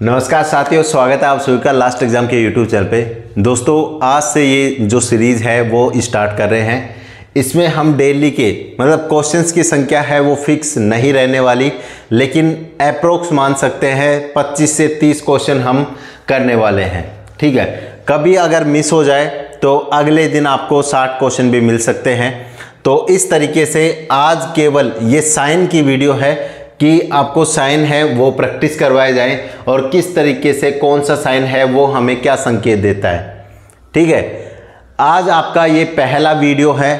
नमस्कार साथियों, स्वागत है आप सभी का लास्ट एग्जाम के यूट्यूब चैनल पे। दोस्तों आज से ये जो सीरीज़ है वो स्टार्ट कर रहे हैं। इसमें हम डेली के मतलब क्वेश्चंस की संख्या है वो फिक्स नहीं रहने वाली, लेकिन अप्रोक्स मान सकते हैं 25 से 30 क्वेश्चन हम करने वाले हैं। ठीक है, कभी अगर मिस हो जाए तो अगले दिन आपको 60 क्वेश्चन भी मिल सकते हैं। तो इस तरीके से आज केवल ये साइन की वीडियो है कि आपको साइन है वो प्रैक्टिस करवाए जाएं और किस तरीके से कौन सा साइन है वो हमें क्या संकेत देता है। ठीक है, आज आपका ये पहला वीडियो है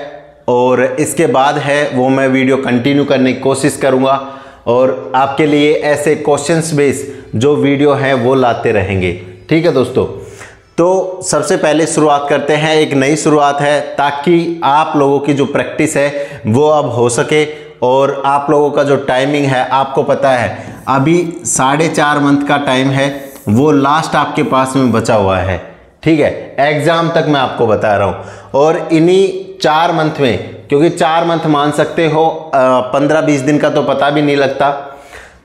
और इसके बाद है वो मैं वीडियो कंटिन्यू करने की कोशिश करूँगा और आपके लिए ऐसे क्वेश्चंस बेस जो वीडियो हैं वो लाते रहेंगे। ठीक है दोस्तों, तो सबसे पहले शुरुआत करते हैं। एक नई शुरुआत है ताकि आप लोगों की जो प्रैक्टिस है वो अब हो सके और आप लोगों का जो टाइमिंग है आपको पता है अभी 4.5 मंथ का टाइम है वो लास्ट आपके पास में बचा हुआ है। ठीक है, एग्ज़ाम तक मैं आपको बता रहा हूँ और इन्हीं 4 मंथ में, क्योंकि 4 मंथ मान सकते हो 15-20 दिन का तो पता भी नहीं लगता,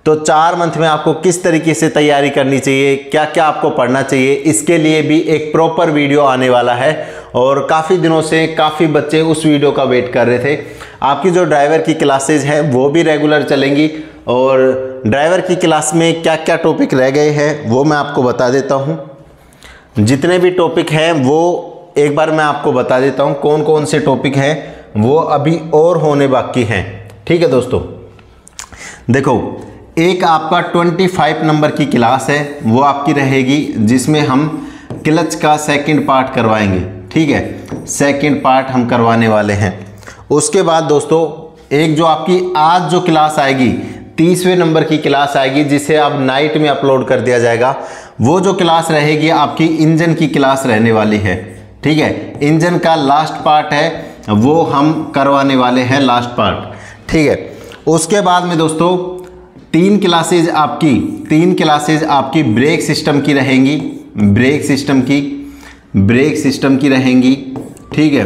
तो 4 मंथ में आपको किस तरीके से तैयारी करनी चाहिए, क्या क्या आपको पढ़ना चाहिए, इसके लिए भी एक प्रॉपर वीडियो आने वाला है। और काफ़ी दिनों से काफ़ी बच्चे उस वीडियो का वेट कर रहे थे। आपकी जो ड्राइवर की क्लासेज हैं वो भी रेगुलर चलेंगी और ड्राइवर की क्लास में क्या क्या टॉपिक रह गए हैं वो मैं आपको बता देता हूँ। जितने भी टॉपिक हैं वो एक बार मैं आपको बता देता हूँ कौन कौन से टॉपिक हैं वो अभी और होने बाकी हैं। ठीक है दोस्तों, देखो एक आपका 25 नंबर की क्लास है वो आपकी रहेगी जिसमें हम क्लच का सेकंड पार्ट करवाएंगे। ठीक है, सेकंड पार्ट हम करवाने वाले हैं। उसके बाद दोस्तों एक जो आपकी आज जो क्लास आएगी 30वें नंबर की क्लास आएगी जिसे अब नाइट में अपलोड कर दिया जाएगा। वो जो क्लास रहेगी आपकी इंजन की क्लास रहने वाली है। ठीक है, इंजन का लास्ट पार्ट है वो हम करवाने वाले हैं, लास्ट पार्ट। ठीक है, उसके बाद में दोस्तों 3 क्लासेज आपकी ब्रेक सिस्टम की रहेंगी, ब्रेक सिस्टम की रहेंगी। ठीक है,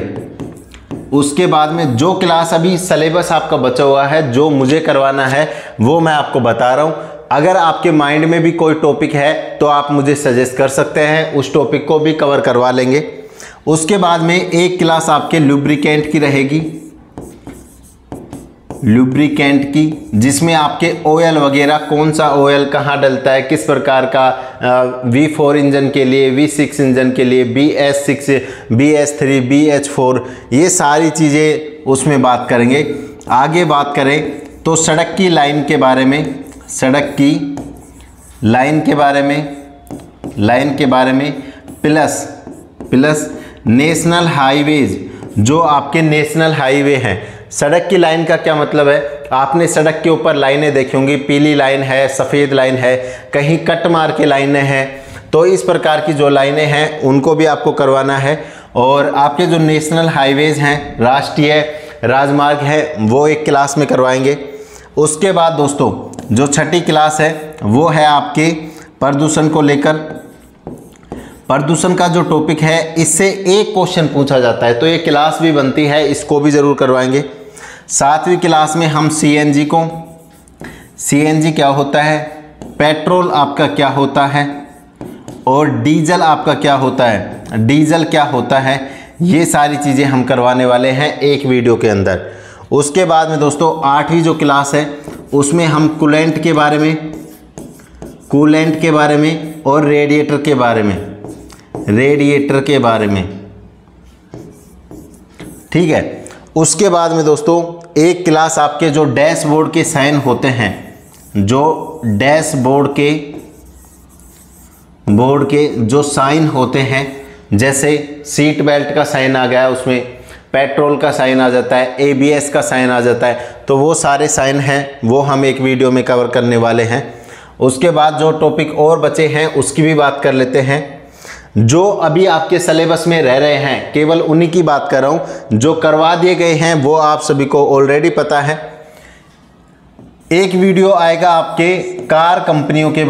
उसके बाद में जो क्लास अभी सिलेबस आपका बचा हुआ है जो मुझे करवाना है वो मैं आपको बता रहा हूँ। अगर आपके माइंड में भी कोई टॉपिक है तो आप मुझे सजेस्ट कर सकते हैं, उस टॉपिक को भी कवर करवा लेंगे। उसके बाद में एक क्लास आपके लुब्रिकेंट की रहेगी, लुब्रिकेंट की, जिसमें आपके ऑयल वगैरह कौन सा ऑयल कहाँ डलता है, किस प्रकार का V4 इंजन के लिए, V6 इंजन के लिए, BS6, BS3, BH4, ये सारी चीज़ें उसमें बात करेंगे। आगे बात करें तो सड़क की लाइन के बारे में, सड़क की लाइन के बारे में प्लस नेशनल हाईवेज, जो आपके नेशनल हाईवे हैं। सड़क की लाइन का क्या मतलब है, आपने सड़क के ऊपर लाइनें देखी होंगी, पीली लाइन है, सफ़ेद लाइन है, कहीं कट मार के लाइनें हैं, तो इस प्रकार की जो लाइनें हैं उनको भी आपको करवाना है। और आपके जो नेशनल हाईवेज हैं, राष्ट्रीय राजमार्ग है, वो एक क्लास में करवाएंगे। उसके बाद दोस्तों जो 6ठी क्लास है वो है आपके प्रदूषण को लेकर। प्रदूषण का जो टॉपिक है इससे एक क्वेश्चन पूछा जाता है तो ये क्लास भी बनती है, इसको भी ज़रूर करवाएंगे। 7वीं क्लास में हम सीएनजी क्या होता है, पेट्रोल आपका क्या होता है और डीजल आपका क्या होता है, ये सारी चीज़ें हम करवाने वाले हैं एक वीडियो के अंदर। उसके बाद में दोस्तों 8वीं जो क्लास है उसमें हम कूलेंट के बारे में और रेडिएटर के बारे में। ठीक है, उसके बाद में दोस्तों एक क्लास आपके जो डैशबोर्ड के साइन होते हैं, जो डैशबोर्ड के जो साइन होते हैं, जैसे सीट बेल्ट का साइन आ गया, उसमें पेट्रोल का साइन आ जाता है, ABS का साइन आ जाता है, तो वो सारे साइन हैं वो हम एक वीडियो में कवर करने वाले हैं। उसके बाद जो टॉपिक और बचे हैं उसकी भी बात कर लेते हैं। जो अभी आपके सिलेबस में रह रहे हैं केवल उन्हीं की बात कर रहा हूँ, जो करवा दिए गए हैं वो आप सभी को ऑलरेडी पता है। एक वीडियो आएगा आपके कार कंपनियों के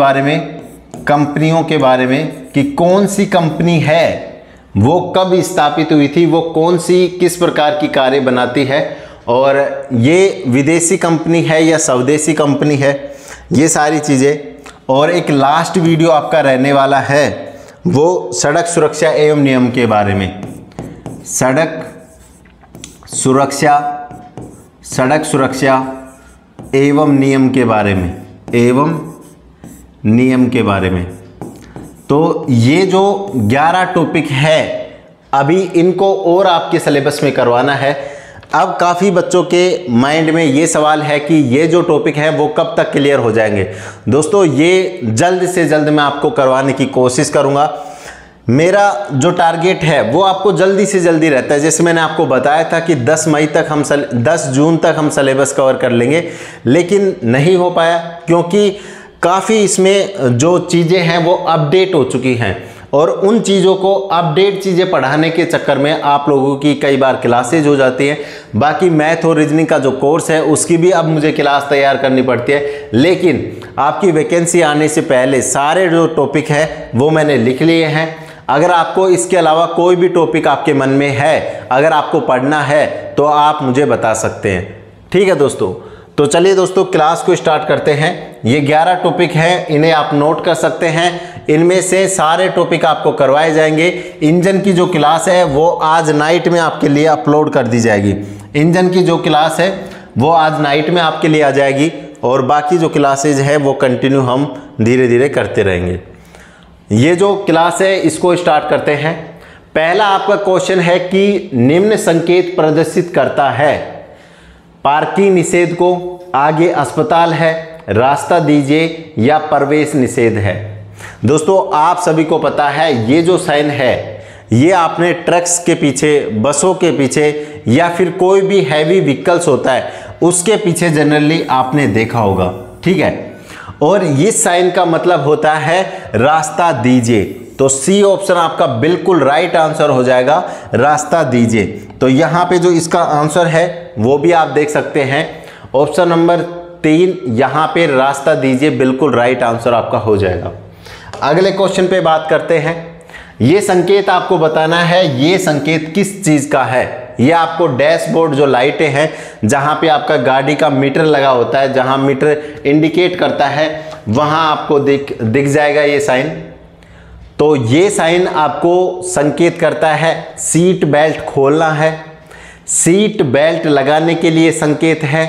बारे में कि कौन सी कंपनी है, वो कब स्थापित हुई थी, वो कौन सी किस प्रकार की कारें बनाती है और ये विदेशी कंपनी है या स्वदेशी कंपनी है, ये सारी चीज़ें। और एक लास्ट वीडियो आपका रहने वाला है वो सड़क सुरक्षा एवं नियम के बारे में। सड़क सुरक्षा एवं नियम के बारे में, तो ये जो 11 टॉपिक है अभी इनको और आपके सिलेबस में करवाना है। अब काफ़ी बच्चों के माइंड में ये सवाल है कि ये जो टॉपिक है वो कब तक क्लियर हो जाएंगे। दोस्तों ये जल्द से जल्द मैं आपको करवाने की कोशिश करूँगा। मेरा जो टारगेट है वो आपको जल्दी से जल्दी रहता है। जैसे मैंने आपको बताया था कि 10 जून तक हम सिलेबस कवर कर लेंगे, लेकिन नहीं हो पाया क्योंकि काफ़ी इसमें जो चीज़ें हैं वो अपडेट हो चुकी हैं और उन चीज़ों को अपडेट चीज़ें पढ़ाने के चक्कर में आप लोगों की कई बार क्लासेज हो जाती हैं। बाकी मैथ और रीजनिंग का जो कोर्स है उसकी भी अब मुझे क्लास तैयार करनी पड़ती है, लेकिन आपकी वैकेंसी आने से पहले सारे जो टॉपिक है वो मैंने लिख लिए हैं। अगर आपको इसके अलावा कोई भी टॉपिक आपके मन में है, अगर आपको पढ़ना है तो आप मुझे बता सकते हैं। ठीक है दोस्तों, तो चलिए दोस्तों क्लास को स्टार्ट करते हैं। ये 11 टॉपिक हैं, इन्हें आप नोट कर सकते हैं। इनमें से सारे टॉपिक आपको करवाए जाएंगे। इंजन की जो क्लास है वो आज नाइट में आपके लिए अपलोड कर दी जाएगी। इंजन की जो क्लास है वो आज नाइट में आपके लिए आ जाएगी और बाकी जो क्लासेज है वो कंटिन्यू हम धीरे धीरे करते रहेंगे। ये जो क्लास है इसको स्टार्ट करते हैं। पहला आपका क्वेश्चन है कि निम्न संकेत प्रदर्शित करता है। पार्किंग निषेध को, आगे अस्पताल है, रास्ता दीजिए या प्रवेश निषेध है। दोस्तों आप सभी को पता है ये जो साइन है ये आपने ट्रक्स के पीछे, बसों के पीछे या फिर कोई भी हैवी व्हीकल्स होता है उसके पीछे जनरली आपने देखा होगा। ठीक है, और इस साइन का मतलब होता है रास्ता दीजिए। तो सी ऑप्शन आपका बिल्कुल राइट आंसर हो जाएगा, रास्ता दीजिए। तो यहाँ पे जो इसका आंसर है वो भी आप देख सकते हैं, ऑप्शन नंबर 3 यहाँ पे रास्ता दीजिए बिल्कुल राइट आंसर आपका हो जाएगा। अगले क्वेश्चन पे बात करते हैं। ये संकेत आपको बताना है, ये संकेत किस चीज़ का है। ये आपको डैशबोर्ड जो लाइटें हैं जहाँ पे आपका गाड़ी का मीटर लगा होता है, जहाँ मीटर इंडिकेट करता है वहाँ आपको दिख जाएगा ये साइन। तो ये साइन आपको संकेत करता है सीट बेल्ट खोलना है, सीट बेल्ट लगाने के लिए संकेत है,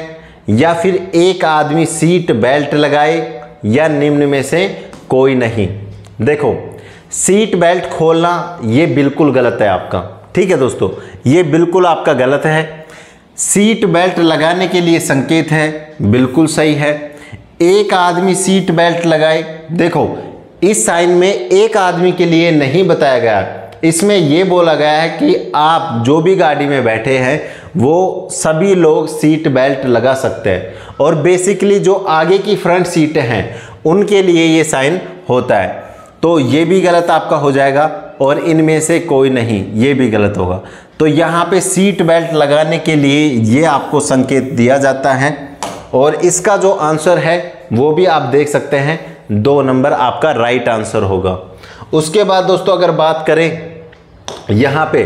या फिर एक आदमी सीट बेल्ट लगाए, या निम्न में से कोई नहीं। देखो सीट बेल्ट खोलना ये बिल्कुल गलत है आपका। ठीक है दोस्तों, ये बिल्कुल आपका गलत है। सीट बेल्ट लगाने के लिए संकेत है, बिल्कुल सही है। एक आदमी सीट बेल्ट लगाए, देखो इस साइन में एक आदमी के लिए नहीं बताया गया, इसमें यह बोला गया है कि आप जो भी गाड़ी में बैठे हैं वो सभी लोग सीट बेल्ट लगा सकते हैं, और बेसिकली जो आगे की फ्रंट सीटें हैं उनके लिए ये साइन होता है। तो ये भी गलत आपका हो जाएगा, और इनमें से कोई नहीं, ये भी गलत होगा। तो यहाँ पे सीट बेल्ट लगाने के लिए ये आपको संकेत दिया जाता है, और इसका जो आंसर है वो भी आप देख सकते हैं, 2 नंबर आपका राइट आंसर होगा। उसके बाद दोस्तों अगर बात करें यहाँ पे,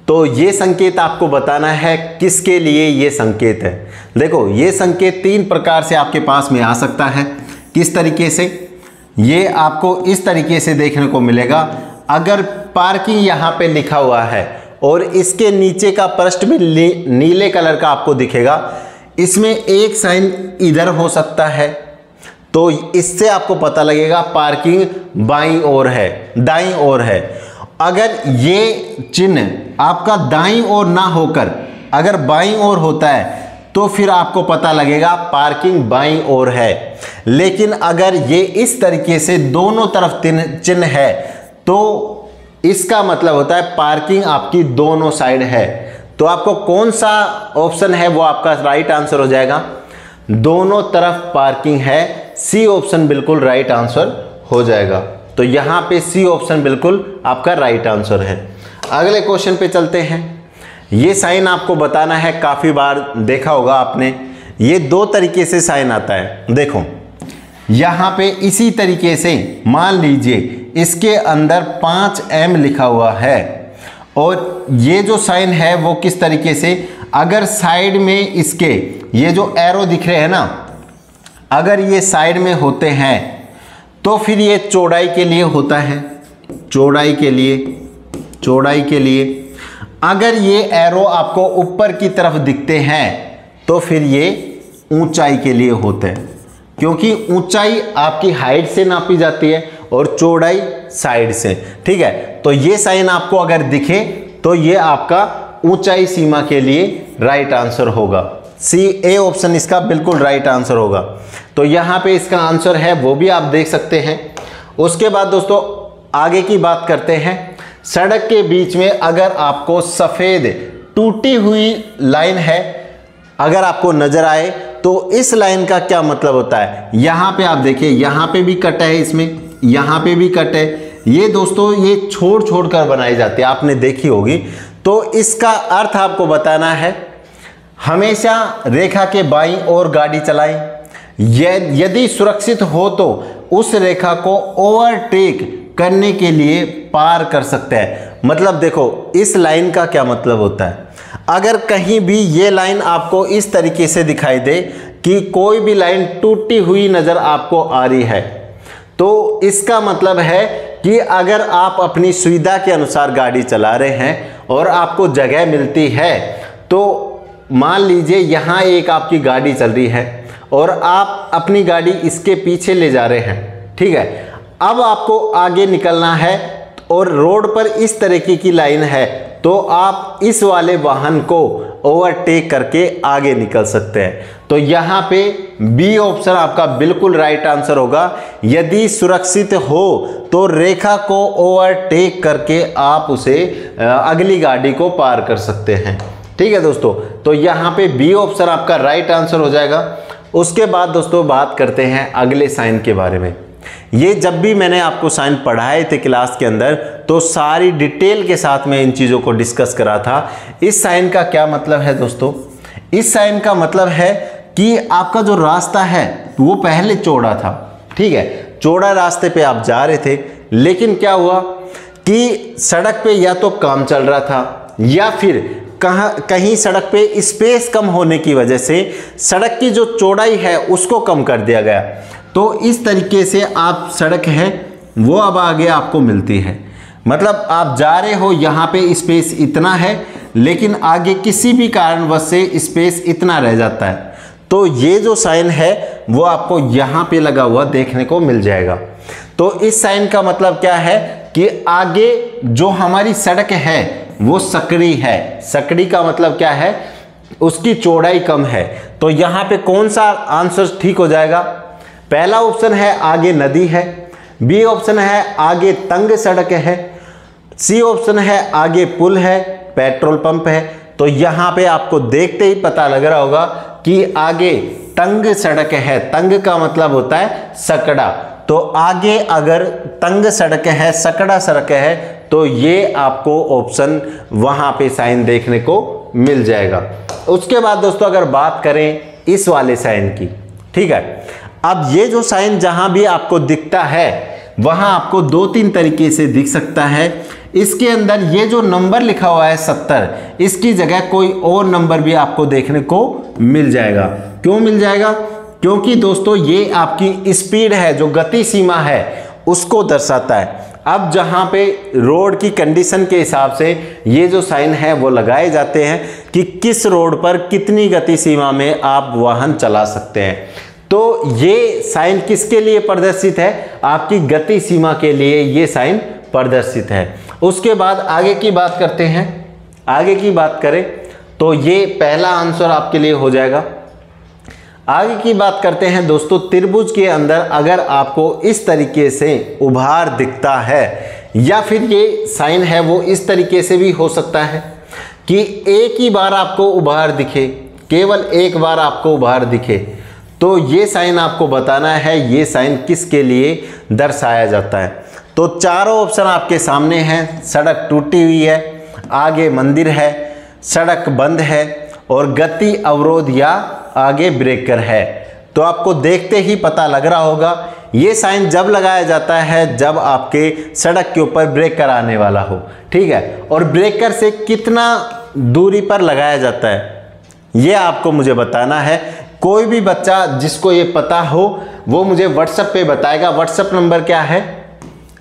तो ये संकेत आपको बताना है किसके लिए ये संकेत है। देखो ये संकेत 3 प्रकार से आपके पास में आ सकता है। किस तरीके से, ये आपको इस तरीके से देखने को मिलेगा। अगर पार्किंग यहाँ पे लिखा हुआ है और इसके नीचे का पृष्ठ भी नीले कलर का आपको दिखेगा, इसमें एक साइन इधर हो सकता है, तो इससे आपको पता लगेगा पार्किंग बाईं ओर है, दाईं ओर है। अगर ये चिन्ह आपका दाईं ओर ना होकर अगर बाईं ओर होता है तो फिर आपको पता लगेगा पार्किंग बाईं ओर है। लेकिन अगर ये इस तरीके से दोनों तरफ चिन्ह है तो इसका मतलब होता है पार्किंग आपकी दोनों साइड है। तो आपको कौन सा ऑप्शन है वो आपका राइट आंसर हो जाएगा, दोनों तरफ पार्किंग है। सी ऑप्शन बिल्कुल राइट आंसर हो जाएगा। तो यहाँ पे सी ऑप्शन बिल्कुल आपका राइट आंसर है। अगले क्वेश्चन पे चलते हैं। ये साइन आपको बताना है, काफ़ी बार देखा होगा आपने, ये 2 तरीके से साइन आता है। देखो यहाँ पे इसी तरीके से मान लीजिए इसके अंदर 5M लिखा हुआ है, और ये जो साइन है वो किस तरीके से, अगर साइड में इसके ये जो एरो दिख रहे हैं ना, अगर ये साइड में होते हैं तो फिर ये चौड़ाई के लिए होता है, चौड़ाई के लिए अगर ये एरो आपको ऊपर की तरफ दिखते हैं तो फिर ये ऊंचाई के लिए होते हैं, क्योंकि ऊंचाई आपकी हाइट से नापी जाती है और चौड़ाई साइड से। ठीक है, तो ये साइन आपको अगर दिखे तो ये आपका ऊंचाई सीमा के लिए राइट आंसर होगा। सी ए ऑप्शन इसका बिल्कुल राइट आंसर होगा। तो यहाँ पे इसका आंसर है वो भी आप देख सकते हैं। उसके बाद दोस्तों आगे की बात करते हैं। सड़क के बीच में अगर आपको सफ़ेद टूटी हुई लाइन है अगर आपको नजर आए तो इस लाइन का क्या मतलब होता है। यहाँ पे आप देखिए, यहाँ पे भी कट है, इसमें यहाँ पे भी कट है। ये दोस्तों ये छोड़ छोड़ कर बनाई जाती है, आपने देखी होगी। तो इसका अर्थ आपको बताना है, हमेशा रेखा के बाईं ओर गाड़ी चलाएं। यदि सुरक्षित हो तो उस रेखा को ओवरटेक करने के लिए पार कर सकते हैं। मतलब देखो इस लाइन का क्या मतलब होता है, अगर कहीं भी ये लाइन आपको इस तरीके से दिखाई दे कि कोई भी लाइन टूटी हुई नज़र आपको आ रही है तो इसका मतलब है कि अगर आप अपनी सुविधा के अनुसार गाड़ी चला रहे हैं और आपको जगह मिलती है, तो मान लीजिए यहाँ एक आपकी गाड़ी चल रही है और आप अपनी गाड़ी इसके पीछे ले जा रहे हैं। ठीक है, अब आपको आगे निकलना है और रोड पर इस तरीके की लाइन है तो आप इस वाले वाहन को ओवरटेक करके आगे निकल सकते हैं। तो यहाँ पे बी ऑप्शन आपका बिल्कुल राइट आंसर होगा। यदि सुरक्षित हो तो रेखा को ओवरटेक करके आप उसे अगली गाड़ी को पार कर सकते हैं। ठीक है दोस्तों, तो यहाँ पे बी ऑप्शन आपका राइट आंसर हो जाएगा। उसके बाद दोस्तों बात करते हैं अगले साइन के बारे में। ये जब भी मैंने आपको साइन पढ़ाए थे क्लास के अंदर तो सारी डिटेल के साथ में इन चीज़ों को डिस्कस करा था। इस साइन का क्या मतलब है दोस्तों, इस साइन का मतलब है कि आपका जो रास्ता है वो पहले चौड़ा था। ठीक है, चौड़ा रास्ते पे आप जा रहे थे, लेकिन क्या हुआ कि सड़क पे या तो काम चल रहा था या फिर कहीं सड़क पे स्पेस कम होने की वजह से सड़क की जो चौड़ाई है उसको कम कर दिया गया। तो इस तरीके से आप सड़क है वो अब आगे आपको मिलती है। मतलब आप जा रहे हो, यहाँ पे स्पेस इतना है लेकिन आगे किसी भी कारणवश से स्पेस इतना रह जाता है। तो ये जो साइन है वो आपको यहाँ पे लगा हुआ देखने को मिल जाएगा। तो इस साइन का मतलब क्या है कि आगे जो हमारी सड़क है वो सकड़ी है। सकड़ी का मतलब क्या है, उसकी चौड़ाई कम है। तो यहाँ पे कौन सा आंसर ठीक हो जाएगा। पहला ऑप्शन है आगे नदी है, बी ऑप्शन है आगे तंग सड़क है, सी ऑप्शन है आगे पुल है, पेट्रोल पंप है। तो यहाँ पे आपको देखते ही पता लग रहा होगा कि आगे तंग सड़क है। तंग का मतलब होता है सकड़ा। तो आगे अगर तंग सड़क है, सकड़ा सड़क है, तो ये आपको ऑप्शन वहाँ पे साइन देखने को मिल जाएगा। उसके बाद दोस्तों अगर बात करें इस वाले साइन की, ठीक है, अब ये जो साइन जहां भी आपको दिखता है वहां आपको दो तीन तरीके से दिख सकता है। इसके अंदर ये जो नंबर लिखा हुआ है 70, इसकी जगह कोई और नंबर भी आपको देखने को मिल जाएगा। क्यों मिल जाएगा, क्योंकि दोस्तों ये आपकी स्पीड है, जो गति सीमा है उसको दर्शाता है। अब जहां पे रोड की कंडीशन के हिसाब से ये जो साइन है वो लगाए जाते हैं कि किस रोड पर कितनी गति सीमा में आप वाहन चला सकते हैं। तो ये साइन किसके लिए प्रदर्शित है, आपकी गति सीमा के लिए ये साइन प्रदर्शित है। उसके बाद आगे की बात करते हैं। आगे की बात करें तो ये पहला आंसर आपके लिए हो जाएगा। आगे की बात करते हैं दोस्तों, त्रिभुज के अंदर अगर आपको इस तरीके से उभार दिखता है या फिर ये साइन है वो इस तरीके से भी हो सकता है कि एक ही बार आपको उभार दिखे, केवल एक बार आपको उभार दिखे, तो ये साइन आपको बताना है ये साइन किसके लिए दर्शाया जाता है। तो चारों ऑप्शन आपके सामने हैं। सड़क टूटी हुई है, आगे मंदिर है, सड़क बंद है और गति अवरोध या आगे ब्रेकर है। तो आपको देखते ही पता लग रहा होगा ये साइन जब लगाया जाता है जब आपके सड़क के ऊपर ब्रेकर आने वाला हो। ठीक है, और ब्रेकर से कितना दूरी पर लगाया जाता है ये आपको मुझे बताना है। कोई भी बच्चा जिसको ये पता हो वो मुझे व्हाट्सएप पे बताएगा। व्हाट्सएप नंबर क्या है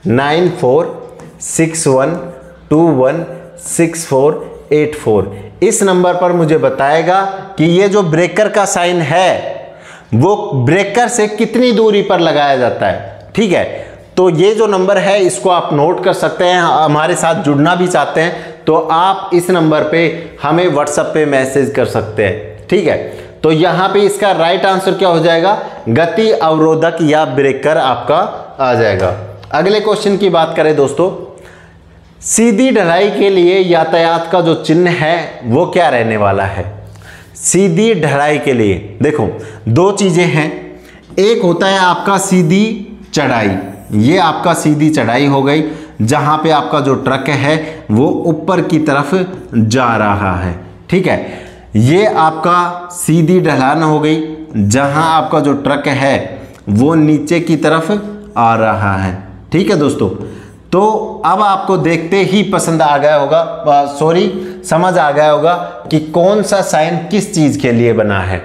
9461216484। इस नंबर पर मुझे बताएगा कि ये जो ब्रेकर का साइन है वो ब्रेकर से कितनी दूरी पर लगाया जाता है। ठीक है, तो ये जो नंबर है इसको आप नोट कर सकते हैं। हमारे साथ जुड़ना भी चाहते हैं तो आप इस नंबर पे हमें व्हाट्सएप पे मैसेज कर सकते हैं। ठीक है, तो यहाँ पे इसका राइट आंसर क्या हो जाएगा, गति अवरोधक या ब्रेकर आपका आ जाएगा। अगले क्वेश्चन की बात करें दोस्तों, सीधी ढलाई के लिए यातायात का जो चिन्ह है वो क्या रहने वाला है। सीधी ढलाई के लिए देखो दो चीजें हैं, एक होता है आपका सीधी चढ़ाई, ये आपका सीधी चढ़ाई हो गई जहां पे आपका जो ट्रक है वो ऊपर की तरफ जा रहा है। ठीक है, ये आपका सीधी ढलान हो गई जहां आपका जो ट्रक है वो नीचे की तरफ आ रहा है। ठीक है दोस्तों, तो अब आपको देखते ही पसंद आ गया होगा, समझ आ गया होगा कि कौन सा साइन किस चीज के लिए बना है।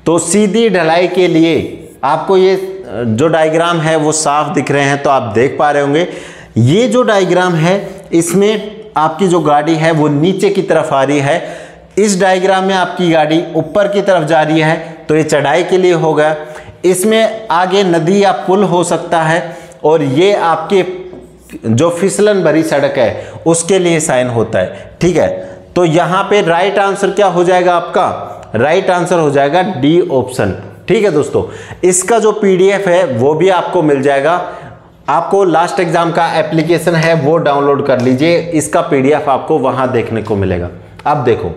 तो सीधी ढलाई के लिए आपको ये जो डायग्राम है वो साफ दिख रहे हैं, तो आप देख पा रहे होंगे। ये जो डायग्राम है इसमें आपकी जो गाड़ी है वो नीचे की तरफ आ रही है, इस डायग्राम में आपकी गाड़ी ऊपर की तरफ जा रही है, तो ये चढ़ाई के लिए होगा। इसमें आगे नदी या पुल हो सकता है और ये आपके जो फिसलन भरी सड़क है उसके लिए साइन होता है। ठीक है, तो यहाँ पे राइट आंसर क्या हो जाएगा आपका, राइट आंसर हो जाएगा डी ऑप्शन। ठीक है दोस्तों, इसका जो पीडीएफ है वो भी आपको मिल जाएगा। आपको लास्ट एग्जाम का एप्लीकेशन है वो डाउनलोड कर लीजिए, इसका पीडीएफ आपको वहां देखने को मिलेगा। अब देखो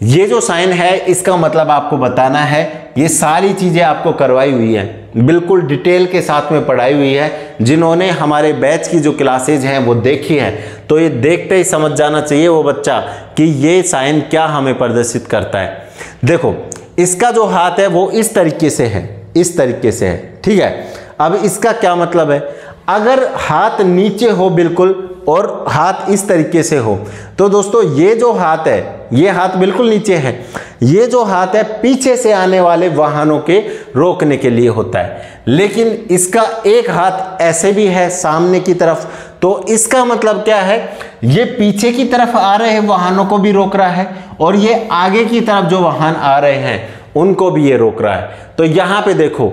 ये जो साइन है इसका मतलब आपको बताना है, ये सारी चीजें आपको करवाई हुई है, बिल्कुल डिटेल के साथ में पढ़ाई हुई है। जिन्होंने हमारे बैच की जो क्लासेज हैं वो देखी है तो ये देखते ही समझ जाना चाहिए वो बच्चा कि ये साइन क्या हमें प्रदर्शित करता है। देखो इसका जो हाथ है वो इस तरीके से है, इस तरीके से है। ठीक है, अब इसका क्या मतलब है, अगर हाथ नीचे हो बिल्कुल और हाथ इस तरीके से हो तो दोस्तों ये जो हाथ है ये हाथ बिल्कुल नीचे है, ये जो हाथ है पीछे से आने वाले वाहनों के रोकने के लिए होता है। लेकिन इसका एक हाथ ऐसे भी है सामने की तरफ, तो इसका मतलब क्या है, ये पीछे की तरफ आ रहे वाहनों को भी रोक रहा है और ये आगे की तरफ जो वाहन आ रहे हैं उनको भी ये रोक रहा है। तो यहां पे देखो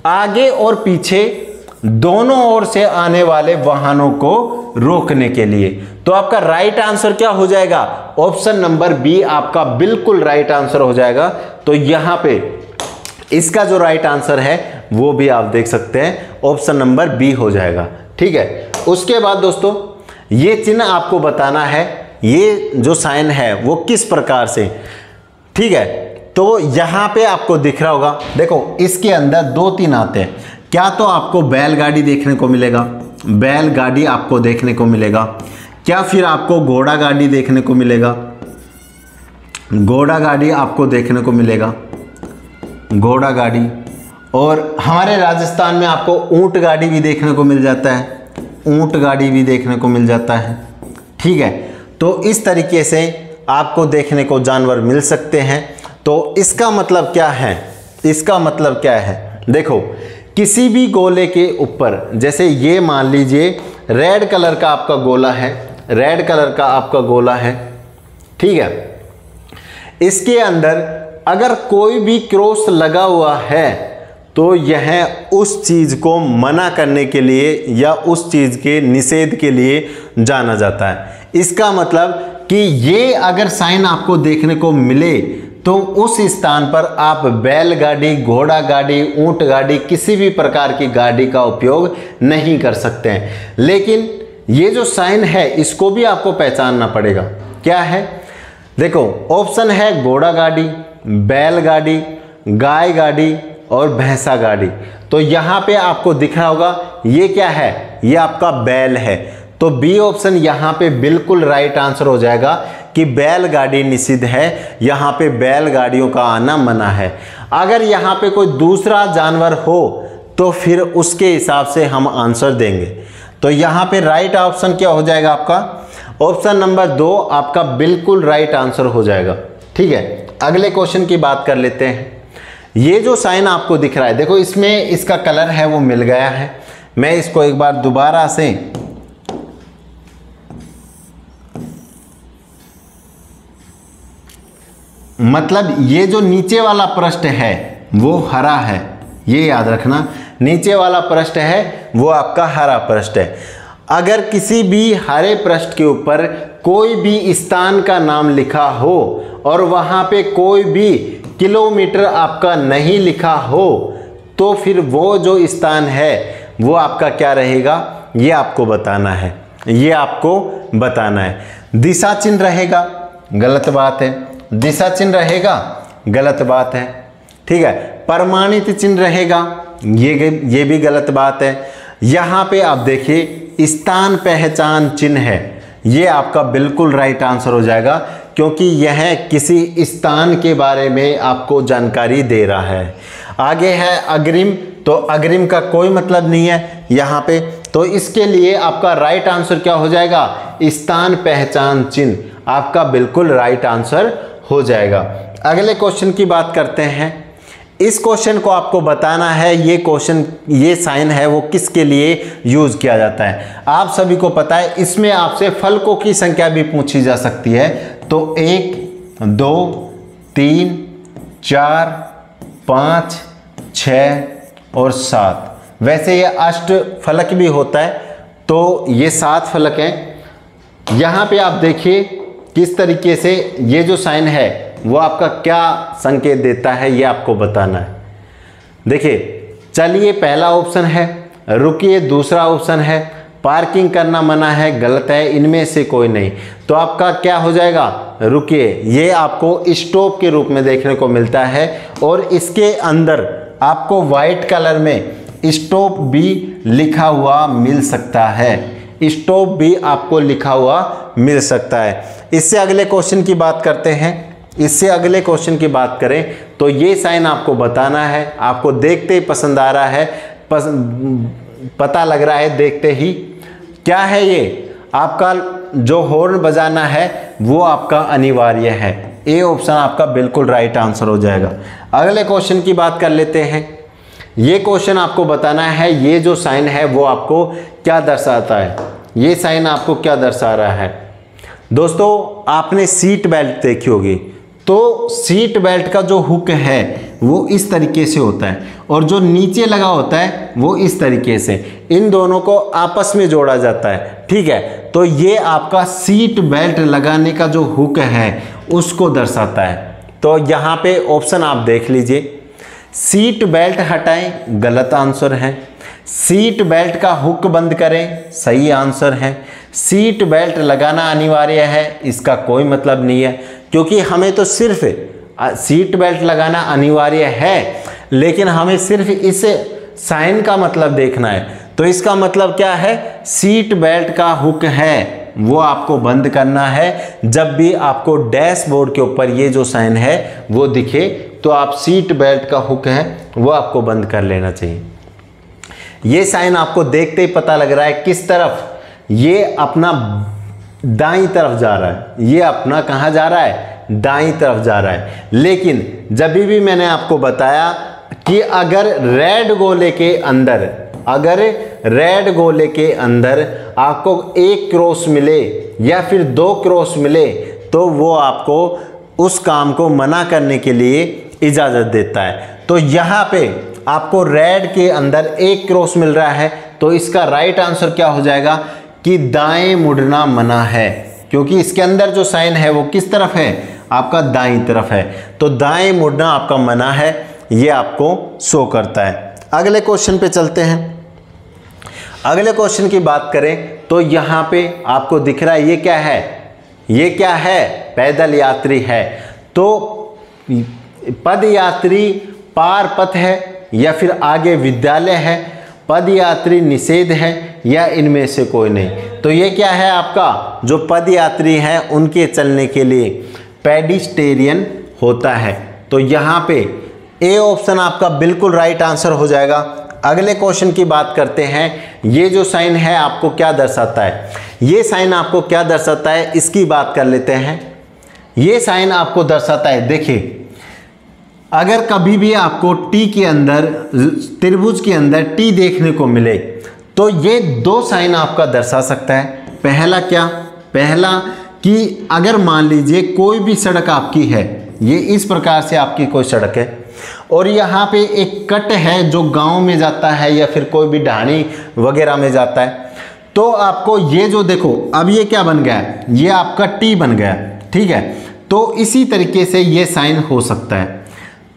आगे और पीछे दोनों ओर से आने वाले वाहनों को रोकने के लिए, तो आपका राइट आंसर क्या हो जाएगा, ऑप्शन नंबर बी आपका बिल्कुल राइट आंसर हो जाएगा। तो यहां पे इसका जो राइट आंसर है वो भी आप देख सकते हैं, ऑप्शन नंबर बी हो जाएगा। ठीक है, उसके बाद दोस्तों ये चिन्ह आपको बताना है, ये जो साइन है वो किस प्रकार से। ठीक है, तो यहां पे आपको दिख रहा होगा, देखो इसके अंदर दो तीन आते हैं, क्या तो आपको बैलगाड़ी देखने को मिलेगा, बैलगाड़ी आपको देखने को मिलेगा, क्या फिर आपको घोड़ा गाड़ी देखने को मिलेगा, घोड़ा गाड़ी आपको देखने को मिलेगा, घोड़ा गाड़ी, और हमारे राजस्थान में आपको ऊंट गाड़ी भी देखने को मिल जाता है, ऊंट गाड़ी भी देखने को मिल जाता है। ठीक है, तो इस तरीके से आपको देखने को जानवर मिल सकते हैं। तो इसका मतलब क्या है, इसका मतलब क्या है, देखो किसी भी गोले के ऊपर, जैसे ये मान लीजिए रेड कलर का आपका गोला है, रेड कलर का आपका गोला है। ठीक है, इसके अंदर अगर कोई भी क्रॉस लगा हुआ है तो यह उस चीज को मना करने के लिए या उस चीज के निषेध के लिए जाना जाता है। इसका मतलब कि ये अगर साइन आपको देखने को मिले तो उस स्थान पर आप बैलगाड़ी, घोड़ा गाड़ी, ऊंट गाड़ी, किसी भी प्रकार की गाड़ी का उपयोग नहीं कर सकते हैं। लेकिन ये जो साइन है इसको भी आपको पहचानना पड़ेगा। क्या है, देखो ऑप्शन है घोड़ा गाड़ी, बैलगाड़ी, गाय गाड़ी और भैंसा गाड़ी। तो यहाँ पे आपको दिख रहा होगा ये क्या है, ये आपका बैल है। तो बी ऑप्शन यहाँ पे बिल्कुल राइट आंसर हो जाएगा कि बैलगाड़ी निषिद्ध है, यहाँ पे बैलगाड़ियों का आना मना है। अगर यहाँ पे कोई दूसरा जानवर हो तो फिर उसके हिसाब से हम आंसर देंगे। तो यहाँ पे राइट ऑप्शन क्या हो जाएगा आपका, ऑप्शन नंबर 2 आपका बिल्कुल राइट आंसर हो जाएगा। ठीक है, अगले क्वेश्चन की बात कर लेते हैं। ये जो साइन आपको दिख रहा है, देखो इसमें इसका कलर है वो मिल गया है। मैं इसको एक बार दोबारा से मतलब ये जो नीचे वाला पृष्ठ है वो हरा है, ये याद रखना, नीचे वाला पृष्ठ है वो आपका हरा पृष्ठ है। अगर किसी भी हरे पृष्ठ के ऊपर कोई भी स्थान का नाम लिखा हो और वहाँ पे कोई भी किलोमीटर आपका नहीं लिखा हो तो फिर वो जो स्थान है वो आपका क्या रहेगा, ये आपको बताना है, ये आपको बताना है। दिशा चिन्ह रहेगा, गलत बात है। दिशा चिन्ह रहेगा, गलत बात है, ठीक है। प्रमाणित चिन्ह रहेगा, ये भी गलत बात है। यहाँ पे आप देखिए स्थान पहचान चिन्ह है, ये आपका बिल्कुल राइट आंसर हो जाएगा, क्योंकि यह किसी स्थान के बारे में आपको जानकारी दे रहा है। आगे है अग्रिम, तो अग्रिम का कोई मतलब नहीं है यहाँ पे, तो इसके लिए आपका राइट आंसर क्या हो जाएगा, स्थान पहचान चिन्ह आपका बिल्कुल राइट आंसर हो जाएगा। अगले क्वेश्चन की बात करते हैं। इस क्वेश्चन को आपको बताना है, ये क्वेश्चन, ये साइन है वो किसके लिए यूज किया जाता है। आप सभी को पता है इसमें आपसे फलकों की संख्या भी पूछी जा सकती है, तो 1 2 3 4 5 6 और 7, वैसे ये अष्ट फलक भी होता है, तो ये 7 फलक हैं। यहाँ पे आप देखिए किस तरीके से ये जो साइन है वो आपका क्या संकेत देता है, ये आपको बताना है। देखिए चलिए, पहला ऑप्शन है रुकिए, दूसरा ऑप्शन है पार्किंग करना मना है, गलत है, इनमें से कोई नहीं, तो आपका क्या हो जाएगा, रुकिए। ये आपको स्टॉप के रूप में देखने को मिलता है और इसके अंदर आपको वाइट कलर में स्टॉप भी लिखा हुआ मिल सकता है, स्टॉप भी आपको लिखा हुआ मिल सकता है। इससे अगले क्वेश्चन की बात करते हैं। इससे अगले क्वेश्चन की बात करें तो ये साइन आपको बताना है, आपको देखते ही पसंद आ रहा है, पता लग रहा है देखते ही। क्या है ये, आपका जो हॉर्न बजाना है वो आपका अनिवार्य है। ए ऑप्शन आपका बिल्कुल राइट आंसर हो जाएगा। अगले क्वेश्चन की बात कर लेते हैं। ये क्वेश्चन आपको बताना है ये जो साइन है वो आपको क्या दर्शाता है, ये साइन आपको क्या दर्शा रहा है। दोस्तों आपने सीट बेल्ट देखी होगी, तो सीट बेल्ट का जो हुक है वो इस तरीके से होता है और जो नीचे लगा होता है वो इस तरीके से, इन दोनों को आपस में जोड़ा जाता है, ठीक है। तो ये आपका सीट बेल्ट लगाने का जो हुक है उसको दर्शाता है। तो यहाँ पे ऑप्शन आप देख लीजिए, सीट बेल्ट हटाएं, गलत आंसर है। सीट बेल्ट का हुक बंद करें, सही आंसर है। सीट बेल्ट लगाना अनिवार्य है, इसका कोई मतलब नहीं है, क्योंकि हमें तो सिर्फ सीट बेल्ट लगाना अनिवार्य है, लेकिन हमें सिर्फ इस साइन का मतलब देखना है। तो इसका मतलब क्या है, सीट बेल्ट का हुक है वो आपको बंद करना है। जब भी आपको डैशबोर्ड के ऊपर ये जो साइन है वो दिखे तो आप सीट बेल्ट का हुक है वो आपको बंद कर लेना चाहिए। ये साइन आपको देखते ही पता लग रहा है किस तरफ, ये अपना दाईं तरफ जा रहा है, ये अपना कहाँ जा रहा है, दाईं तरफ जा रहा है। लेकिन जब भी मैंने आपको बताया कि अगर रेड गोले के अंदर, अगर रेड गोले के अंदर आपको एक क्रॉस मिले या फिर 2 क्रॉस मिले तो वो आपको उस काम को मना करने के लिए इजाज़त देता है। तो यहाँ पे आपको रेड के अंदर एक क्रॉस मिल रहा है, तो इसका राइट आंसर क्या हो जाएगा कि दाएं मुड़ना मना है, क्योंकि इसके अंदर जो साइन है वो किस तरफ है, आपका दाईं तरफ है। तो दाएं मुड़ना आपका मना है, ये आपको शो करता है। अगले क्वेश्चन पे चलते हैं। अगले क्वेश्चन की बात करें तो यहाँ पे आपको दिख रहा है ये क्या है, ये क्या है, पैदल यात्री है। तो पद यात्री पार पथ है या फिर आगे विद्यालय है, पद यात्री निषेध है या इनमें से कोई नहीं। तो ये क्या है, आपका जो पद यात्री हैं उनके चलने के लिए पेडिस्टेरियन होता है। तो यहाँ पे ए ऑप्शन आपका बिल्कुल राइट आंसर हो जाएगा। अगले क्वेश्चन की बात करते हैं। ये जो साइन है आपको क्या दर्शाता है, ये साइन आपको क्या दर्शाता है, इसकी बात कर लेते हैं। ये साइन आपको दर्शाता है, देखिए अगर कभी भी आपको टी के अंदर, त्रिभुज के अंदर टी देखने को मिले तो ये दो साइन आपका दर्शा सकता है। पहला क्या, पहला कि अगर मान लीजिए कोई भी सड़क आपकी है, ये इस प्रकार से आपकी कोई सड़क है और यहाँ पे एक कट है जो गांव में जाता है या फिर कोई भी ढाणी वगैरह में जाता है, तो आपको ये जो देखो अब ये क्या बन गया है, ये आपका टी बन गया, ठीक है। तो इसी तरीके से ये साइन हो सकता है।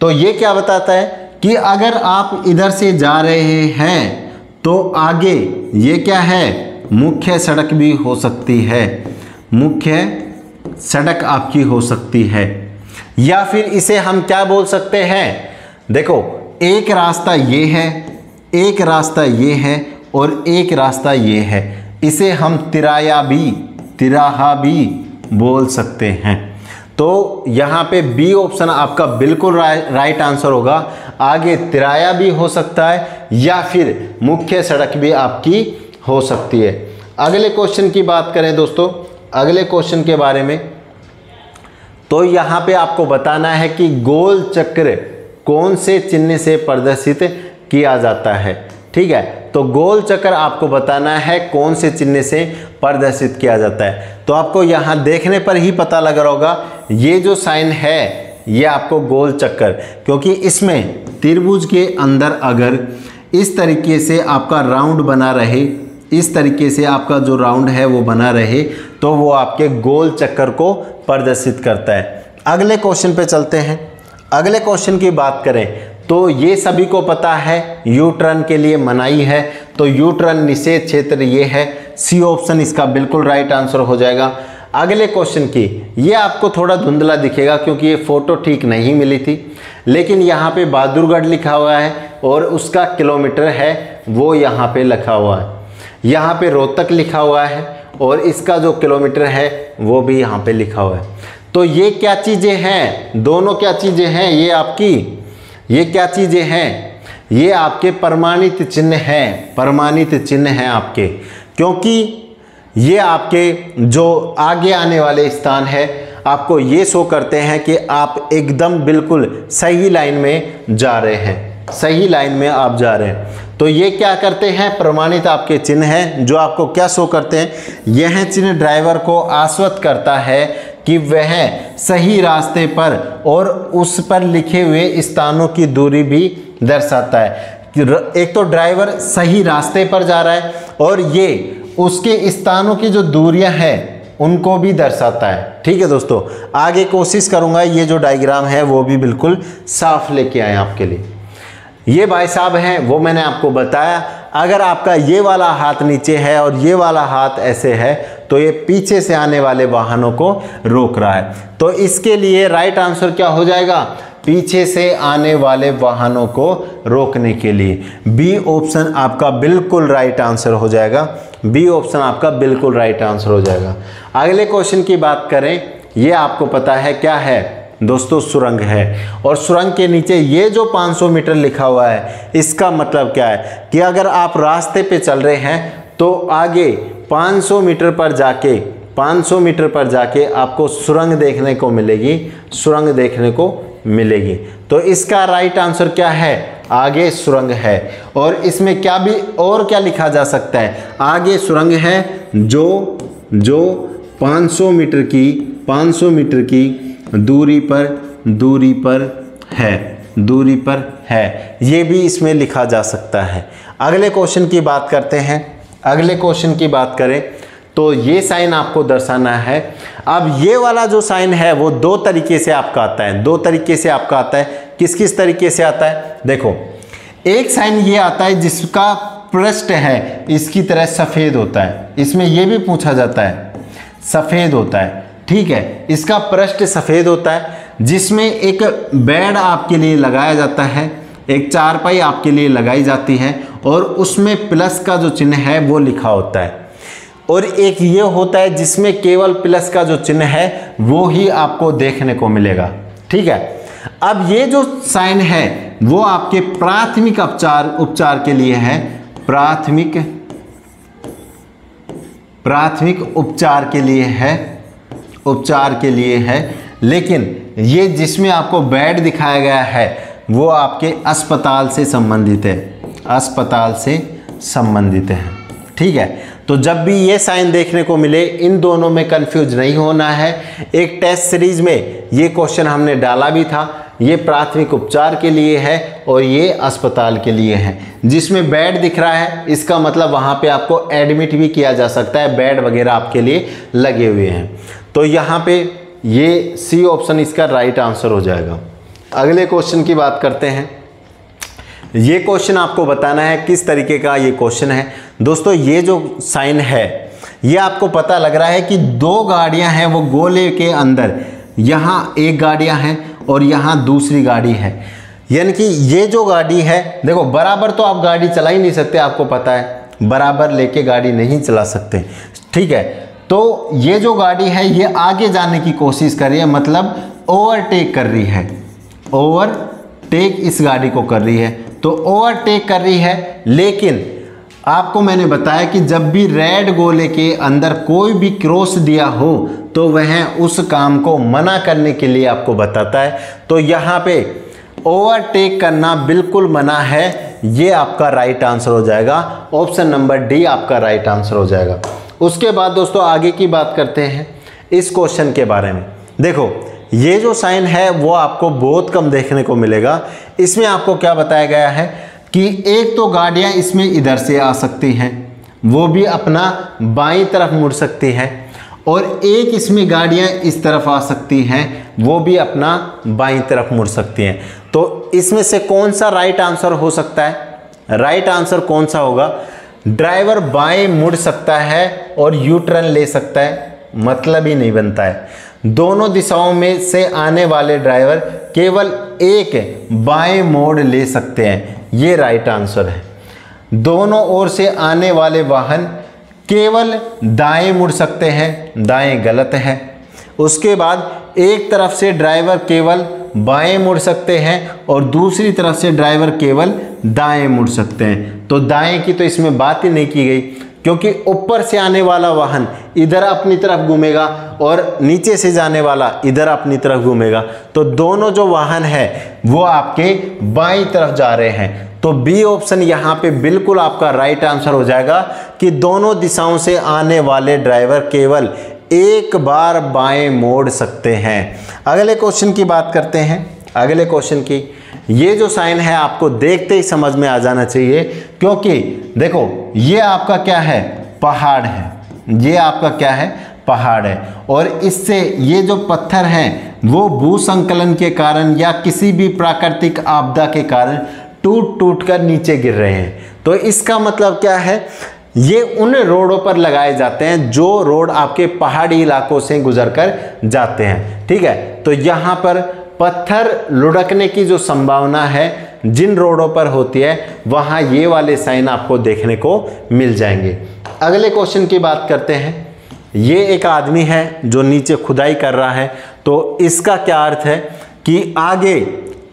तो ये क्या बताता है कि अगर आप इधर से जा रहे हैं तो आगे ये क्या है, मुख्य सड़क भी हो सकती है, मुख्य सड़क आपकी हो सकती है। या फिर इसे हम क्या बोल सकते हैं, देखो एक रास्ता ये है, एक रास्ता ये है और एक रास्ता ये है, इसे हम तिराहा भी बोल सकते हैं। तो यहाँ पे बी ऑप्शन आपका बिल्कुल राइट आंसर होगा। आगे तिराया भी हो सकता है या फिर मुख्य सड़क भी आपकी हो सकती है। अगले क्वेश्चन की बात करें दोस्तों, अगले क्वेश्चन के बारे में, तो यहाँ पे आपको बताना है कि गोल चक्र कौन से चिन्ह से प्रदर्शित किया जाता है, ठीक है। तो गोल चक्र आपको बताना है कौन से चिन्ह से प्रदर्शित किया जाता है। तो आपको यहाँ देखने पर ही पता लग रहा होगा, ये जो साइन है ये आपको गोल चक्कर, क्योंकि इसमें त्रिभुज के अंदर अगर इस तरीके से आपका राउंड बना रहे, इस तरीके से आपका जो राउंड है वो बना रहे, तो वो आपके गोल चक्कर को प्रदर्शित करता है। अगले क्वेश्चन पे चलते हैं। अगले क्वेश्चन की बात करें तो ये सभी को पता है यू टर्न के लिए मनाही है, तो यू टर्न निषेध क्षेत्र ये है, सी ऑप्शन इसका बिल्कुल राइट आंसर हो जाएगा। अगले क्वेश्चन की, ये आपको थोड़ा धुंधला दिखेगा क्योंकि ये फोटो ठीक नहीं मिली थी, लेकिन यहाँ पे बहादुरगढ़ लिखा हुआ है और उसका किलोमीटर है वो यहाँ पे लिखा हुआ है। यहाँ पे रोहतक लिखा हुआ है और इसका जो किलोमीटर है वो भी यहाँ पे लिखा हुआ है। तो ये क्या चीज़ें हैं, दोनों क्या चीज़ें हैं, ये आपकी, ये क्या चीज़ें हैं, ये आपके प्रमाणित चिन्ह हैं, प्रमाणित चिन्ह हैं आपके, क्योंकि ये आपके जो आगे आने वाले स्थान है आपको ये शो करते हैं कि आप एकदम बिल्कुल सही लाइन में जा रहे हैं, सही लाइन में आप जा रहे हैं। तो ये क्या करते हैं, प्रमाणित आपके चिन्ह हैं जो आपको क्या शो करते हैं, यह चिन्ह ड्राइवर को आश्वस्त करता है कि वह सही रास्ते पर और उस पर लिखे हुए स्थानों की दूरी भी दर्शाता है। एक तो ड्राइवर सही रास्ते पर जा रहा है और ये उसके स्थानों की जो दूरियां हैं उनको भी दर्शाता है। ठीक है दोस्तों, आगे कोशिश करूंगा ये जो डायग्राम है वो भी बिल्कुल साफ लेके आए आपके लिए। ये भाई साहब हैं वो मैंने आपको बताया, अगर आपका ये वाला हाथ नीचे है और ये वाला हाथ ऐसे है तो ये पीछे से आने वाले वाहनों को रोक रहा है। तो इसके लिए राइट आंसर क्या हो जाएगा, पीछे से आने वाले वाहनों को रोकने के लिए बी ऑप्शन आपका बिल्कुल राइट आंसर हो जाएगा। बी ऑप्शन आपका बिल्कुल राइट आंसर हो जाएगा। अगले क्वेश्चन की बात करें, ये आपको पता है क्या है दोस्तों, सुरंग है। और सुरंग के नीचे ये जो 500 मीटर लिखा हुआ है इसका मतलब क्या है कि अगर आप रास्ते पे चल रहे हैं तो आगे 500 मीटर पर जाके 500 मीटर पर जाके आपको सुरंग देखने को मिलेगी, सुरंग देखने को मिलेगी। तो इसका राइट आंसर क्या है, आगे सुरंग है। और इसमें क्या भी और क्या लिखा जा सकता है, आगे सुरंग है जो 500 मीटर की दूरी पर है, ये भी इसमें लिखा जा सकता है। अगले क्वेश्चन की बात करते हैं। अगले क्वेश्चन की बात करें तो ये साइन आपको दर्शाना है। अब ये वाला जो साइन है वो दो तरीके से आपका आता है, दो तरीके से आपका आता है। किस किस तरीके से आता है, देखो एक साइन ये आता है जिसका पृष्ठ है इसकी तरह सफ़ेद होता है, इसमें ये भी पूछा जाता है, सफ़ेद होता है, ठीक है, इसका पृष्ठ सफ़ेद होता है, जिसमें एक बेड आपके लिए लगाया जाता है, एक चारपाई आपके लिए लगाई जाती है और उसमें प्लस का जो चिन्ह है वो लिखा होता है। और एक ये होता है जिसमें केवल प्लस का जो चिन्ह है वो ही आपको देखने को मिलेगा। ठीक है, अब ये जो साइन है वो आपके प्राथमिक उपचार के लिए है, प्राथमिक उपचार के लिए है, लेकिन ये जिसमें आपको बेड दिखाया गया है वो आपके अस्पताल से संबंधित है, अस्पताल से संबंधित है। ठीक है, तो जब भी ये साइन देखने को मिले इन दोनों में कंफ्यूज नहीं होना है। एक टेस्ट सीरीज में ये क्वेश्चन हमने डाला भी था, ये प्राथमिक उपचार के लिए है और ये अस्पताल के लिए है। जिसमें बेड दिख रहा है इसका मतलब वहाँ पे आपको एडमिट भी किया जा सकता है, बेड वगैरह आपके लिए लगे हुए हैं। तो यहाँ पे ये सी ऑप्शन इसका राइट आंसर हो जाएगा। अगले क्वेश्चन की बात करते हैं। ये क्वेश्चन आपको बताना है किस तरीके का ये क्वेश्चन है। दोस्तों ये जो साइन है ये आपको पता लग रहा है कि दो गाड़ियां हैं वो गोले के अंदर, यहाँ एक गाड़ियां हैं और यहाँ दूसरी गाड़ी है। यानी कि ये जो गाड़ी है, देखो बराबर तो आप गाड़ी चला ही नहीं सकते, आपको पता है बराबर लेके गाड़ी नहीं चला सकते। ठीक है, तो ये जो गाड़ी है ये आगे जाने की कोशिश कर रही है, मतलब ओवरटेक कर रही है, ओवरटेक इस गाड़ी को कर रही है। तो ओवरटेक कर रही है, लेकिन आपको मैंने बताया कि जब भी रेड गोले के अंदर कोई भी क्रॉस दिया हो तो वह उस काम को मना करने के लिए आपको बताता है। तो यहाँ पे ओवरटेक करना बिल्कुल मना है, ये आपका राइट आंसर हो जाएगा। ऑप्शन नंबर डी आपका राइट आंसर हो जाएगा। उसके बाद दोस्तों आगे की बात करते हैं इस क्वेश्चन के बारे में। देखो ये जो साइन है वो आपको बहुत कम देखने को मिलेगा। इसमें आपको क्या बताया गया है कि एक तो गाड़ियां इसमें इधर से आ सकती हैं, वो भी अपना बाईं तरफ मुड़ सकती हैं, और एक इसमें गाड़ियां इस तरफ आ सकती हैं, वो भी अपना बाईं तरफ मुड़ सकती हैं। तो इसमें से कौन सा राइट आंसर हो सकता है? राइट आंसर कौन सा होगा? ड्राइवर बाएं मुड़ सकता है और यू टर्न ले सकता है, मतलब ही नहीं बनता है। दोनों दिशाओं में से आने वाले ड्राइवर केवल एक बाएं मोड़ ले सकते हैं, ये राइट आंसर है। दोनों ओर से आने वाले वाहन केवल दाएं मुड़ सकते हैं, दाएं गलत है। उसके बाद एक तरफ से ड्राइवर केवल बाएं मुड़ सकते हैं और दूसरी तरफ से ड्राइवर केवल दाएं मुड़ सकते हैं। तो दाएं की तो इसमें बात ही नहीं की गई, क्योंकि ऊपर से आने वाला वाहन इधर अपनी तरफ घूमेगा और नीचे से जाने वाला इधर अपनी तरफ घूमेगा। तो दोनों जो वाहन है वो आपके बाईं तरफ जा रहे हैं। तो बी ऑप्शन यहाँ पे बिल्कुल आपका राइट आंसर हो जाएगा कि दोनों दिशाओं से आने वाले ड्राइवर केवल एक बार बाएं मोड़ सकते हैं। अगले क्वेश्चन की बात करते हैं। अगले क्वेश्चन की ये जो साइन है आपको देखते ही समझ में आ जाना चाहिए, क्योंकि देखो ये आपका क्या है? पहाड़ है। ये आपका क्या है? पहाड़ है। और इससे ये जो पत्थर हैं वो भूसंकलन के कारण या किसी भी प्राकृतिक आपदा के कारण टूट टूट कर नीचे गिर रहे हैं। तो इसका मतलब क्या है? ये उन रोडों पर लगाए जाते हैं जो रोड आपके पहाड़ी इलाकों से गुजर कर जाते हैं। ठीक है, तो यहाँ पर पत्थर लुढ़कने की जो संभावना है जिन रोडों पर होती है वहाँ ये वाले साइन आपको देखने को मिल जाएंगे। अगले क्वेश्चन की बात करते हैं। ये एक आदमी है जो नीचे खुदाई कर रहा है, तो इसका क्या अर्थ है कि आगे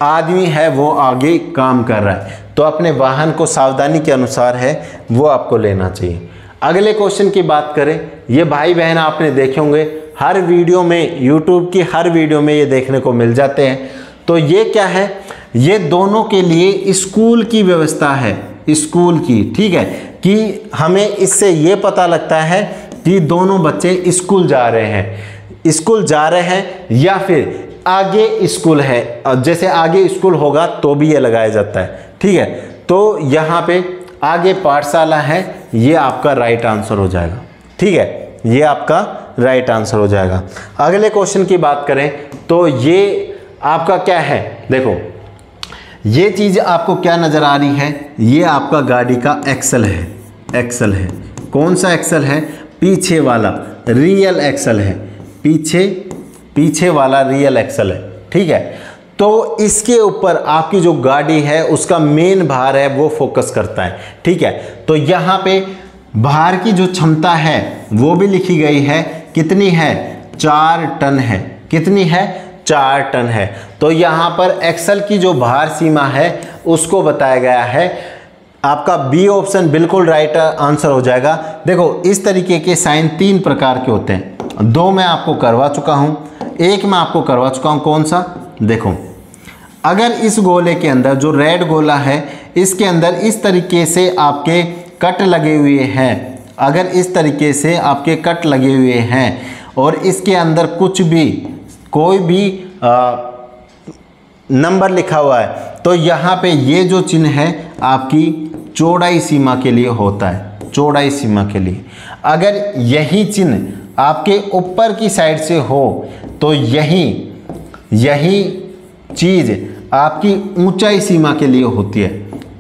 आदमी है वो आगे काम कर रहा है, तो अपने वाहन को सावधानी के अनुसार है वो आपको लेना चाहिए। अगले क्वेश्चन की बात करें, ये भाई बहन आपने देखे होंगे हर वीडियो में, यूट्यूब की हर वीडियो में ये देखने को मिल जाते हैं। तो ये क्या है? ये दोनों के लिए स्कूल की व्यवस्था है, स्कूल की। ठीक है, कि हमें इससे ये पता लगता है कि दोनों बच्चे स्कूल जा रहे हैं, स्कूल जा रहे हैं या फिर आगे स्कूल है। जैसे आगे स्कूल होगा तो भी ये लगाया जाता है। ठीक है, तो यहाँ पे आगे पाठशाला है, ये आपका राइट आंसर हो जाएगा। ठीक है, ये आपका राइट आंसर हो जाएगा। अगले क्वेश्चन की बात करें तो ये आपका क्या है? देखो ये चीज़ आपको क्या नज़र आ रही है? ये आपका गाड़ी का एक्सल है, एक्सल है। कौन सा एक्सल है? पीछे वाला रियल एक्सल है, पीछे वाला रियल एक्सल है। ठीक है, तो इसके ऊपर आपकी जो गाड़ी है उसका मेन भार है वो फोकस करता है। ठीक है, तो यहाँ पे भार की जो क्षमता है वो भी लिखी गई है, कितनी है? 4 टन है। कितनी है? 4 टन है। तो यहाँ पर एक्सल की जो भार सीमा है उसको बताया गया है। आपका बी ऑप्शन बिल्कुल राइट आंसर हो जाएगा। देखो इस तरीके के साइन 3 प्रकार के होते हैं, 2 मैं आपको करवा चुका हूँ। एक मैं आपको करवा चुका हूँ, कौन सा, देखो अगर इस गोले के अंदर जो रेड गोला है इसके अंदर इस तरीके से आपके कट लगे हुए हैं, अगर इस तरीके से आपके कट लगे हुए हैं और इसके अंदर कुछ भी कोई भी नंबर लिखा हुआ है, तो यहाँ पे ये जो चिन्ह है आपकी चौड़ाई सीमा के लिए होता है, चौड़ाई सीमा के लिए। अगर यही चिन्ह आपके ऊपर की साइड से हो तो यही चीज़ आपकी ऊंचाई सीमा के लिए होती है,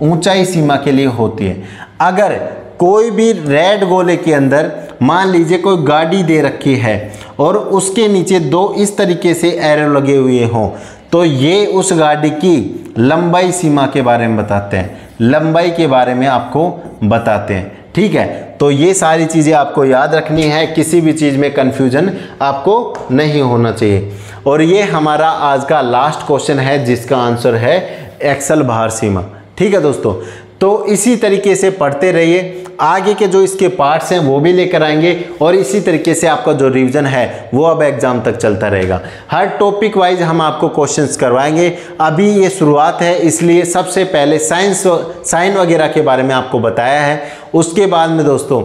ऊंचाई सीमा के लिए होती है। अगर कोई भी रेड गोले के अंदर मान लीजिए कोई गाड़ी दे रखी है और उसके नीचे दो इस तरीके से एरो लगे हुए हों, तो ये उस गाड़ी की लंबाई सीमा के बारे में बताते हैं, लंबाई के बारे में आपको बताते हैं, ठीक है। तो ये सारी चीज़ें आपको याद रखनी है, किसी भी चीज़ में कन्फ्यूजन आपको नहीं होना चाहिए। और ये हमारा आज का लास्ट क्वेश्चन है जिसका आंसर है एक्सल भार सीमा, ठीक है दोस्तों। तो इसी तरीके से पढ़ते रहिए, आगे के जो इसके पार्ट्स हैं वो भी लेकर आएंगे और इसी तरीके से आपका जो रिवीजन है वो अब एग्जाम तक चलता रहेगा। हर टॉपिक वाइज हम आपको क्वेश्चंस करवाएंगे। अभी ये शुरुआत है, इसलिए सबसे पहले साइन वगैरह के बारे में आपको बताया है। उसके बाद में दोस्तों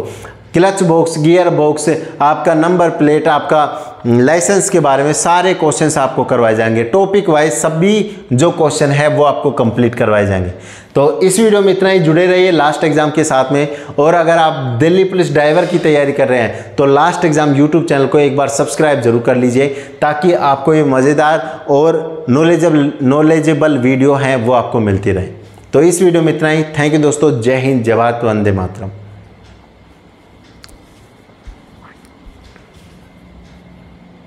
क्लच बॉक्स, गियर बॉक्स, आपका नंबर प्लेट, आपका लाइसेंस के बारे में सारे क्वेश्चंस आपको करवाए जाएंगे। टॉपिक वाइज सभी जो क्वेश्चन है वो आपको कंप्लीट करवाए जाएंगे। तो इस वीडियो में इतना ही, जुड़े रहिए लास्ट एग्जाम के साथ में। और अगर आप दिल्ली पुलिस ड्राइवर की तैयारी कर रहे हैं तो लास्ट एग्जाम यूट्यूब चैनल को एक बार सब्सक्राइब जरूर कर लीजिए, ताकि आपको ये मज़ेदार और नॉलेजेबल वीडियो हैं वो आपको मिलती रहे। तो इस वीडियो में इतना ही। थैंक यू दोस्तों। जय हिंद, जय भारत, वंदे मातरम।